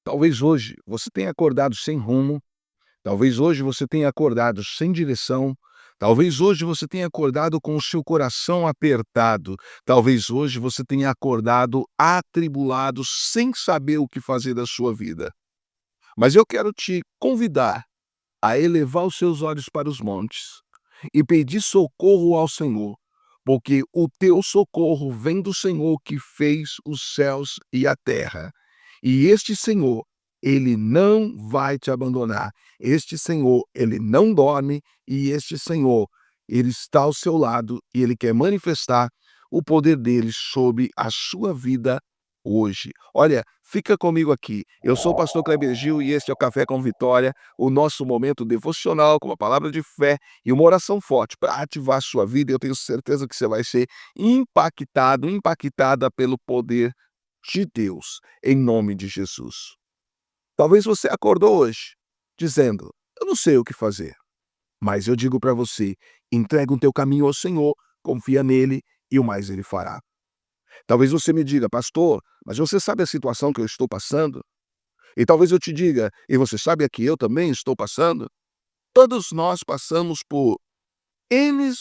Talvez hoje você tenha acordado sem rumo, talvez hoje você tenha acordado sem direção, talvez hoje você tenha acordado com o seu coração apertado, talvez hoje você tenha acordado atribulado, sem saber o que fazer da sua vida. Mas eu quero te convidar a elevar os seus olhos para os montes e pedir socorro ao Senhor, porque o teu socorro vem do Senhor que fez os céus e a terra. E este Senhor, ele não vai te abandonar. Este Senhor, ele não dorme, e este Senhor, ele está ao seu lado e ele quer manifestar o poder dele sobre a sua vida hoje. Olha, fica comigo aqui. Eu sou o pastor Kleber Gil e este é o Café com Vitória, o nosso momento devocional com uma palavra de fé e uma oração forte para ativar a sua vida. Eu tenho certeza que você vai ser impactado, impactada pelo poder de Deus, em nome de Jesus. Talvez você acordou hoje dizendo: eu não sei o que fazer, mas eu digo para você: entrega o teu caminho ao Senhor, confia nele e o mais ele fará. Talvez você me diga: pastor, mas você sabe a situação que eu estou passando? E talvez eu te diga: e você sabe a que eu também estou passando? Todos nós passamos por N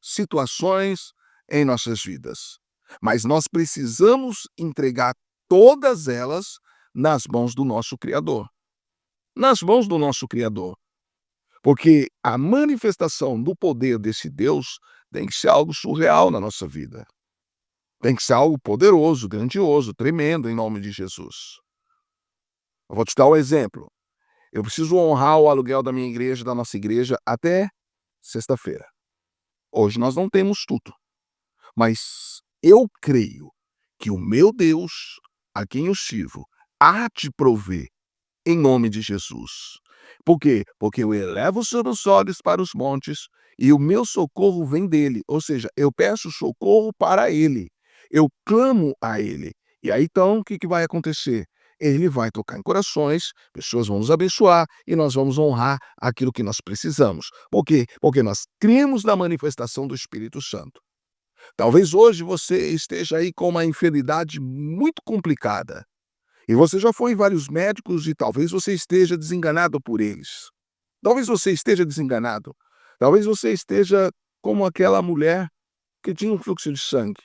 situações em nossas vidas, mas nós precisamos entregar todas elas nas mãos do nosso Criador. Nas mãos do nosso Criador. Porque a manifestação do poder desse Deus tem que ser algo surreal na nossa vida. Tem que ser algo poderoso, grandioso, tremendo, em nome de Jesus. Eu vou te dar um exemplo. Eu preciso honrar o aluguel da minha igreja, da nossa igreja, até sexta-feira. Hoje nós não temos tudo, mas eu creio que o meu Deus, a quem eu sirvo, há de prover em nome de Jesus. Por quê? Porque eu elevo os meus olhos para os montes e o meu socorro vem dele. Ou seja, eu peço socorro para ele. Eu clamo a ele. E aí então, o que vai acontecer? Ele vai tocar em corações, pessoas vão nos abençoar e nós vamos honrar aquilo que nós precisamos. Por quê? Porque nós cremos na manifestação do Espírito Santo. Talvez hoje você esteja aí com uma enfermidade muito complicada. E você já foi em vários médicos e talvez você esteja desenganado por eles. Talvez você esteja desenganado. Talvez você esteja como aquela mulher que tinha um fluxo de sangue.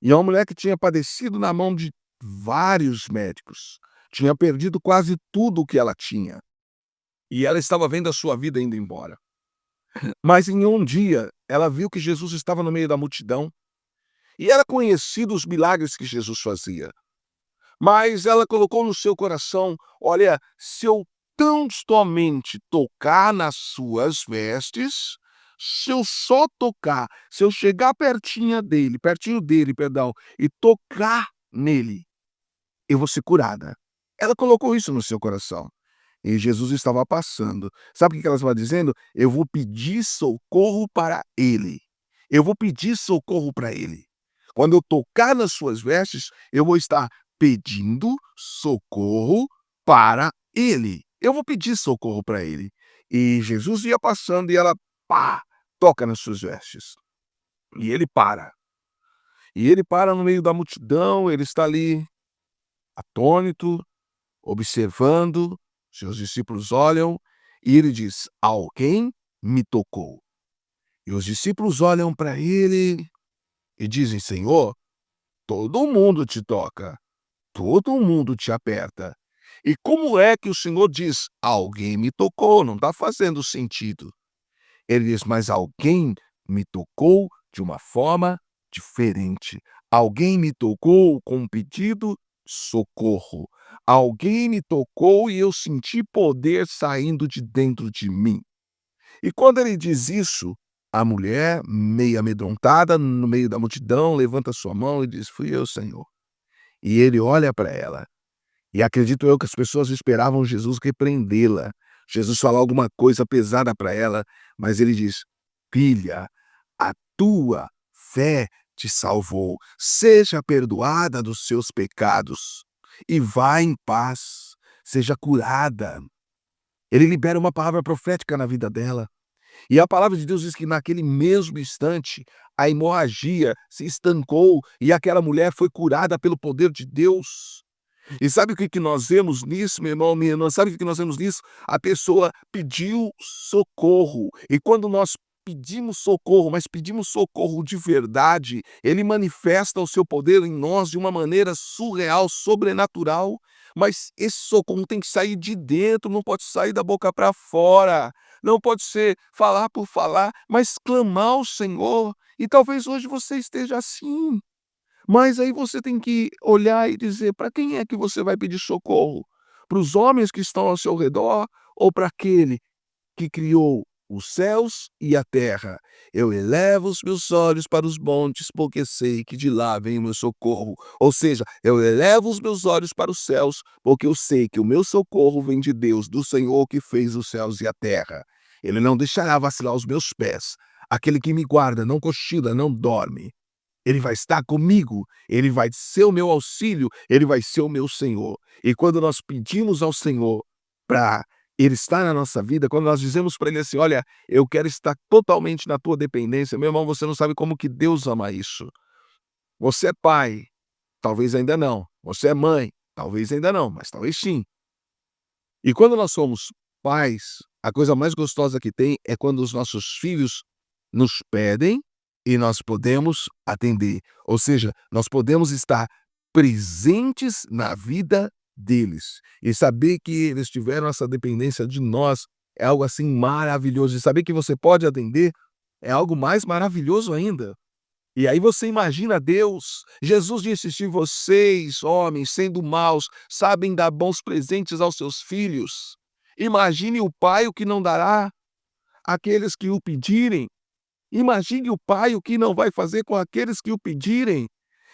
E é uma mulher que tinha padecido na mão de vários médicos. Tinha perdido quase tudo o que ela tinha. E ela estava vendo a sua vida indo embora. Mas em um dia, ela viu que Jesus estava no meio da multidão e era conhecido os milagres que Jesus fazia. Mas ela colocou no seu coração: olha, se eu tão somente tocar nas suas vestes, se eu só tocar, se eu chegar pertinho dele, perdão, e tocar nele, eu vou ser curada. Ela colocou isso no seu coração. E Jesus estava passando. Sabe o que ela estava dizendo? Eu vou pedir socorro para ele. Eu vou pedir socorro para ele. Quando eu tocar nas suas vestes, eu vou estar pedindo socorro para ele. Eu vou pedir socorro para ele. E Jesus ia passando e ela, pá, toca nas suas vestes. E ele para. E ele para no meio da multidão, ele está ali atônito, observando. Seus discípulos olham e ele diz: alguém me tocou. E os discípulos olham para ele e dizem: Senhor, todo mundo te toca, todo mundo te aperta. E como é que o Senhor diz: alguém me tocou? Não está fazendo sentido. Ele diz: mas alguém me tocou de uma forma diferente. Alguém me tocou com um pedido de socorro. Alguém me tocou e eu senti poder saindo de dentro de mim. E quando ele diz isso, a mulher, meio amedrontada, no meio da multidão, levanta sua mão e diz: fui eu, Senhor. E ele olha para ela. E acredito eu que as pessoas esperavam Jesus repreendê-la, Jesus falar alguma coisa pesada para ela, mas ele diz: filha, a tua fé te salvou, seja perdoada dos seus pecados e vá em paz, seja curada. Ele libera uma palavra profética na vida dela. E a palavra de Deus diz que naquele mesmo instante a hemorragia se estancou e aquela mulher foi curada pelo poder de Deus. E sabe o que que nós vemos nisso, meu irmão, minha irmã? Sabe o que que nós vemos nisso? A pessoa pediu socorro. E quando nós pedimos socorro, mas pedimos socorro de verdade, ele manifesta o seu poder em nós de uma maneira surreal, sobrenatural. Mas esse socorro tem que sair de dentro, não pode sair da boca para fora. Não pode ser falar por falar, mas clamar ao Senhor. E talvez hoje você esteja assim. Mas aí você tem que olhar e dizer: para quem é que você vai pedir socorro? Para os homens que estão ao seu redor ou para aquele que criou os céus e a terra? Eu elevo os meus olhos para os montes, porque sei que de lá vem o meu socorro. Ou seja, eu elevo os meus olhos para os céus, porque eu sei que o meu socorro vem de Deus, do Senhor que fez os céus e a terra. Ele não deixará vacilar os meus pés. Aquele que me guarda não cochila, não dorme. Ele vai estar comigo, ele vai ser o meu auxílio, ele vai ser o meu Senhor. E quando nós pedimos ao Senhor para ele estar na nossa vida, quando nós dizemos para ele assim: "Olha, eu quero estar totalmente na tua dependência", meu irmão, você não sabe como que Deus ama isso. Você é pai, talvez ainda não. Você é mãe, talvez ainda não, mas talvez sim. E quando nós somos pais, a coisa mais gostosa que tem é quando os nossos filhos nos pedem e nós podemos atender. Ou seja, nós podemos estar presentes na vida deles. E saber que eles tiveram essa dependência de nós é algo assim maravilhoso. E saber que você pode atender é algo mais maravilhoso ainda. E aí você imagina Deus. Jesus disse: "Se vocês, homens, sendo maus, sabem dar bons presentes aos seus filhos, imagine o Pai o que não dará àqueles que o pedirem. Imagine o Pai o que não vai fazer com aqueles que o pedirem."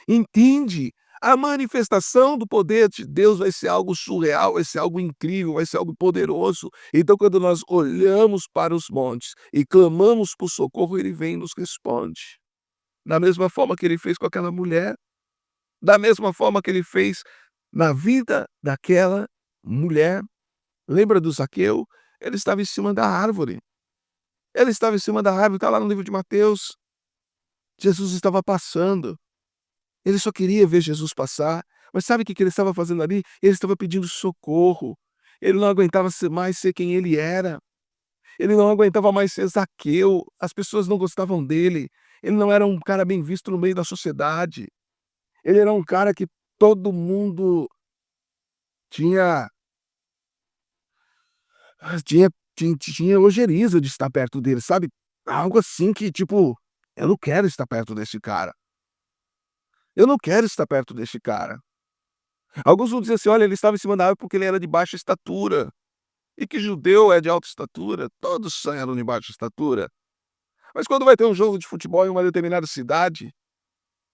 Entende? A manifestação do poder de Deus vai ser algo surreal, vai ser algo incrível, vai ser algo poderoso. Então, quando nós olhamos para os montes e clamamos por socorro, ele vem e nos responde. Da mesma forma que ele fez com aquela mulher, da mesma forma que ele fez na vida daquela mulher. Lembra do Zaqueu? Ele estava em cima da árvore. Ele estava em cima da árvore, está lá no livro de Mateus. Jesus estava passando. Ele só queria ver Jesus passar. Mas sabe o que que ele estava fazendo ali? Ele estava pedindo socorro. Ele não aguentava mais ser quem ele era. Ele não aguentava mais ser Zaqueu. As pessoas não gostavam dele. Ele não era um cara bem visto no meio da sociedade. Ele era um cara que todo mundo tinha tinha ojeriza de estar perto dele, sabe? Algo assim que, tipo: "Eu não quero estar perto desse cara. Eu não quero estar perto desse cara." Alguns vão dizer assim: "Olha, ele estava em cima da árvore porque ele era de baixa estatura." E que judeu é de alta estatura? Todos eram de baixa estatura. Mas quando vai ter um jogo de futebol em uma determinada cidade,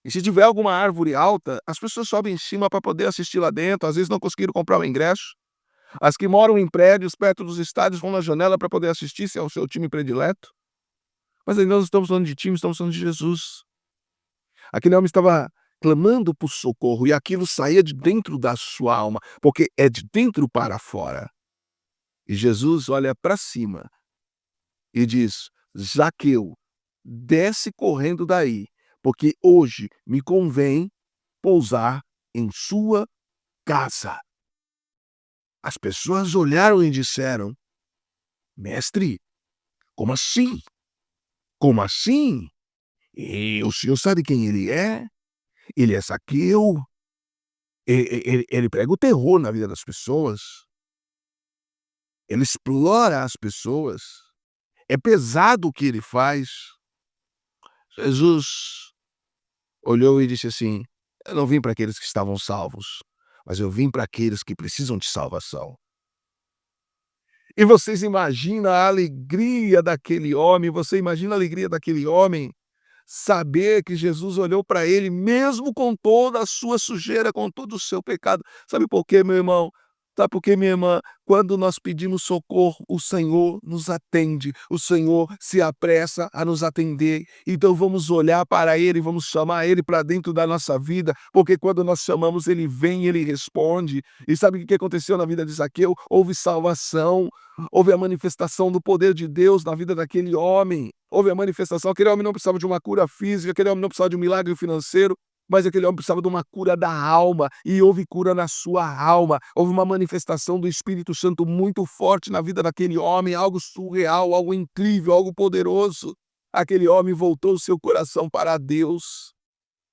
e se tiver alguma árvore alta, as pessoas sobem em cima para poder assistir lá dentro, às vezes não conseguiram comprar o ingresso. As que moram em prédios perto dos estádios vão na janela para poder assistir, se é o seu time predileto. Mas aí nós não estamos falando de time, estamos falando de Jesus. Aquele homem estava clamando por socorro e aquilo saía de dentro da sua alma, porque é de dentro para fora. E Jesus olha para cima e diz: "Zaqueu, desce correndo daí, porque hoje me convém pousar em sua casa." As pessoas olharam e disseram: "Mestre, como assim? Como assim? E o senhor sabe quem ele é? Ele é Zaqueu. Ele prega o terror na vida das pessoas. Ele explora as pessoas. É pesado o que ele faz." Jesus olhou e disse assim: "Eu não vim para aqueles que estavam salvos, mas eu vim para aqueles que precisam de salvação." E vocês imaginam a alegria daquele homem, você imagina a alegria daquele homem saber que Jesus olhou para ele mesmo com toda a sua sujeira, com todo o seu pecado. Sabe por quê, meu irmão? Sabe por quê, minha irmã? Quando nós pedimos socorro, o Senhor nos atende, o Senhor se apressa a nos atender. Então vamos olhar para Ele, vamos chamar Ele para dentro da nossa vida, porque quando nós chamamos, Ele vem, Ele responde. E sabe o que aconteceu na vida de Zaqueu? Houve salvação, houve a manifestação do poder de Deus na vida daquele homem. Houve a manifestação, aquele homem não precisava de uma cura física, aquele homem não precisava de um milagre financeiro, mas aquele homem precisava de uma cura da alma, e houve cura na sua alma. Houve uma manifestação do Espírito Santo muito forte na vida daquele homem, algo surreal, algo incrível, algo poderoso. Aquele homem voltou o seu coração para Deus,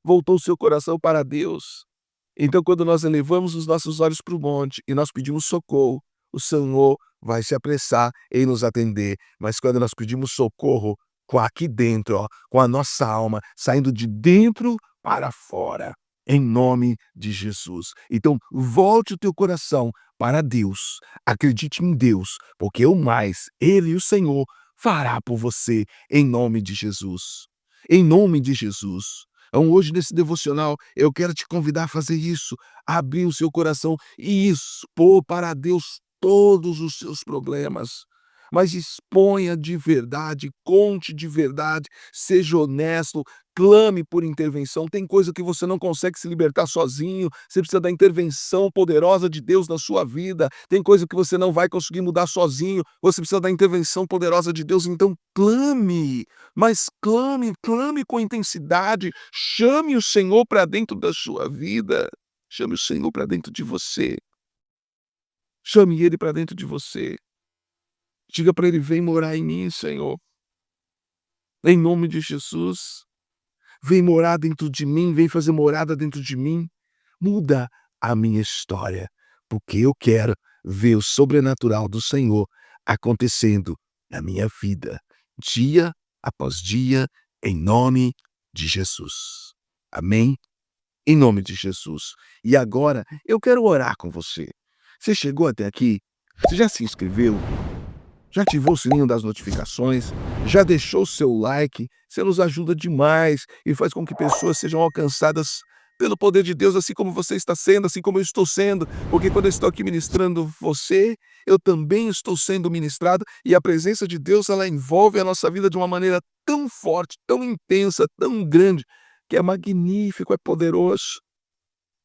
voltou o seu coração para Deus. Então, quando nós elevamos os nossos olhos para o monte e nós pedimos socorro, o Senhor vai se apressar em nos atender. Mas quando nós pedimos socorro com aqui dentro, ó, com a nossa alma, saindo de dentro para fora, em nome de Jesus. Então, volte o teu coração para Deus. Acredite em Deus, porque o mais, Ele, o Senhor, fará por você, em nome de Jesus. Em nome de Jesus. Então, hoje, nesse devocional, eu quero te convidar a fazer isso, abrir o seu coração e expor para Deus todos os seus problemas. Mas exponha de verdade, conte de verdade, seja honesto, clame por intervenção. Tem coisa que você não consegue se libertar sozinho, você precisa da intervenção poderosa de Deus na sua vida. Tem coisa que você não vai conseguir mudar sozinho, você precisa da intervenção poderosa de Deus. Então clame, mas clame, clame com intensidade. Chame o Senhor para dentro da sua vida. Chame o Senhor para dentro de você. Chame Ele para dentro de você. Diga para Ele: vem morar em mim, Senhor. Em nome de Jesus. Vem morar dentro de mim, vem fazer morada dentro de mim. Muda a minha história, porque eu quero ver o sobrenatural do Senhor acontecendo na minha vida, dia após dia, em nome de Jesus. Amém? Em nome de Jesus. E agora eu quero orar com você. Você chegou até aqui? Você já se inscreveu? Já ativou o sininho das notificações? Já deixou o seu like? Você nos ajuda demais e faz com que pessoas sejam alcançadas pelo poder de Deus, assim como você está sendo, assim como eu estou sendo. Porque quando eu estou aqui ministrando você, eu também estou sendo ministrado, e a presença de Deus, ela envolve a nossa vida de uma maneira tão forte, tão intensa, tão grande, que é magnífico, é poderoso.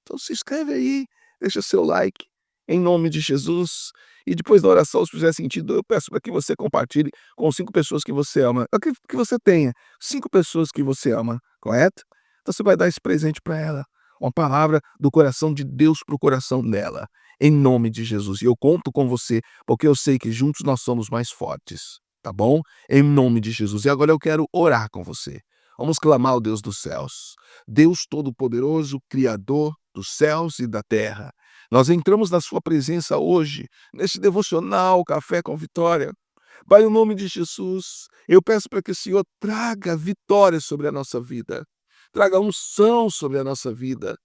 Então se inscreve aí, deixa seu like, em nome de Jesus. E depois da oração, se fizer sentido, eu peço para que você compartilhe com 5 pessoas que você ama. Eu acredito que você tenha 5 pessoas que você ama, correto? Então você vai dar esse presente para ela, uma palavra do coração de Deus para o coração dela, em nome de Jesus. E eu conto com você, porque eu sei que juntos nós somos mais fortes, tá bom? Em nome de Jesus. E agora eu quero orar com você. Vamos clamar ao Deus dos céus. Deus Todo-Poderoso, Criador dos céus e da terra. Nós entramos na sua presença hoje, neste devocional Café com Vitória. Pai, em nome de Jesus, eu peço para que o Senhor traga vitória sobre a nossa vida, traga unção sobre a nossa vida.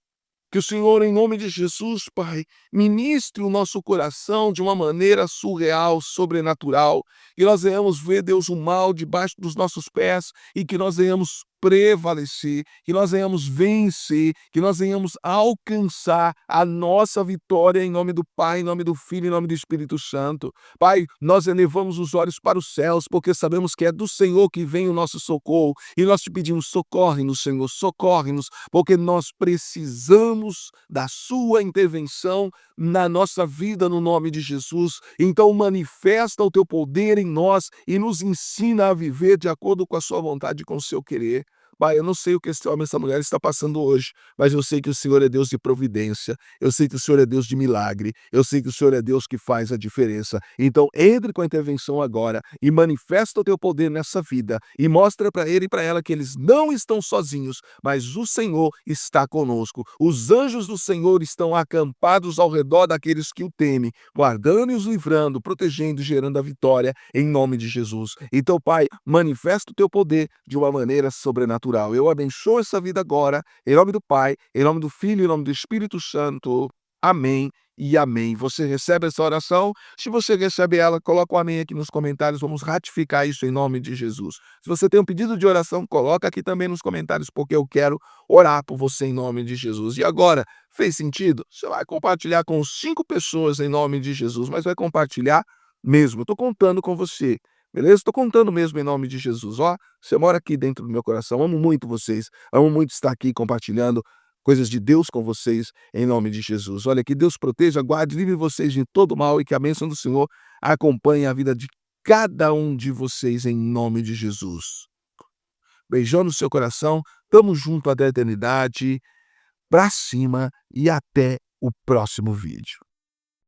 Que o Senhor, em nome de Jesus, Pai, ministre o nosso coração de uma maneira surreal, sobrenatural. Que nós venhamos ver, Deus, o mal debaixo dos nossos pés e que nós venhamos prevalecer, que nós venhamos vencer, que nós venhamos alcançar a nossa vitória em nome do Pai, em nome do Filho, em nome do Espírito Santo. Pai, nós elevamos os olhos para os céus, porque sabemos que é do Senhor que vem o nosso socorro, e nós te pedimos: socorre-nos, Senhor, socorre-nos, porque nós precisamos da sua intervenção na nossa vida, no nome de Jesus. Então manifesta o teu poder em nós e nos ensina a viver de acordo com a sua vontade e com o seu querer. Pai, eu não sei o que esse homem, essa mulher está passando hoje, mas eu sei que o Senhor é Deus de providência, eu sei que o Senhor é Deus de milagre, eu sei que o Senhor é Deus que faz a diferença. Então entre com a intervenção agora e manifesta o teu poder nessa vida e mostra para ele e para ela que eles não estão sozinhos, mas o Senhor está conosco. Os anjos do Senhor estão acampados ao redor daqueles que o temem, guardando e os livrando, protegendo e gerando a vitória em nome de Jesus. Então, Pai, manifesta o teu poder de uma maneira sobrenatural. Eu abençoo essa vida agora, em nome do Pai, em nome do Filho, em nome do Espírito Santo. Amém e amém. Você recebe essa oração? Se você recebe ela, coloca o amém aqui nos comentários. Vamos ratificar isso em nome de Jesus. Se você tem um pedido de oração, coloca aqui também nos comentários, porque eu quero orar por você em nome de Jesus. E agora, fez sentido? Você vai compartilhar com 5 pessoas em nome de Jesus, mas vai compartilhar mesmo. Estou contando com você. Beleza? Estou contando mesmo em nome de Jesus. Ó, você mora aqui dentro do meu coração. Amo muito vocês. Amo muito estar aqui compartilhando coisas de Deus com vocês em nome de Jesus. Olha, que Deus proteja, guarde, livre vocês de todo mal e que a bênção do Senhor acompanhe a vida de cada um de vocês em nome de Jesus. Beijão no seu coração. Tamo junto até a eternidade. pra cima e até o próximo vídeo.